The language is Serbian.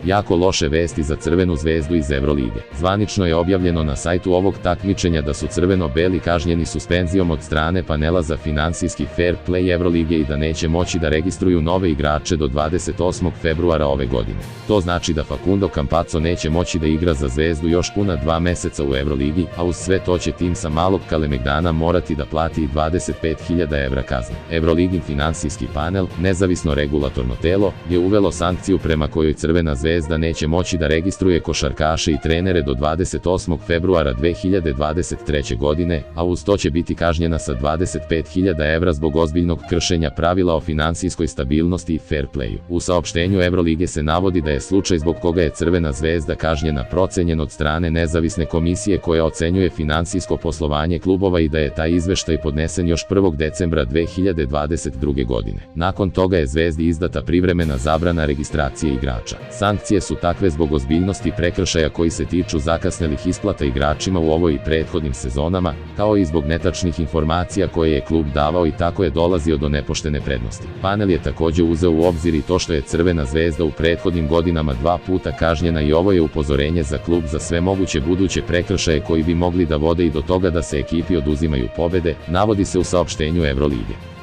Jako loše vesti za Crvenu zvezdu iz Evrolige. Zvanično je objavljeno na sajtu ovog takmičenja da su crveno-beli kažnjeni suspenzijom od strane panela za finansijski fair play Evrolige i da neće moći da registruju nove igrače do 28. februara ove godine. To znači da Facundo Campazzo neće moći da igra za Zvezdu još puna 2 meseca u Evroligi, a uz sve to će tim sa Malog Kalemegdana morati da plati 25.000 evra kazne. Evroligin finansijski panel, nezavisno regulatorno telo, je uvelo sankciju prema kojoj Crvena zvezda neće moći da registruje košarkaše i trenere do 28. februara 2023. godine, a uz to će biti kažnjena sa 25.000 evra zbog ozbiljnog kršenja pravila o finansijskoj stabilnosti i fair playu. U saopštenju Evrolige se navodi da je slučaj zbog koga je Crvena zvezda kažnjena procenjen od strane nezavisne komisije koja ocenjuje finansijsko poslovanje klubova i da je taj izveštaj podnesen još 1. decembra 2022. godine. Nakon toga je Zvezdi izdata privremena zabrana registracije igrača. Sankcije su takve zbog ozbiljnosti prekršaja koji se tiču zakasnelih isplata igračima u ovoj i prethodnim sezonama, kao i zbog netačnih informacija koje je klub davao i tako je dolazio do nepoštene prednosti. Panel je takođe uzeo u obzir i to što je Crvena zvezda u prethodnim godinama 2 puta kažnjena i ovo je upozorenje za klub za sve moguće buduće prekršaje koji bi mogli da vode i do toga da se ekipi oduzimaju pobede, navodi se u saopštenju Evrolige.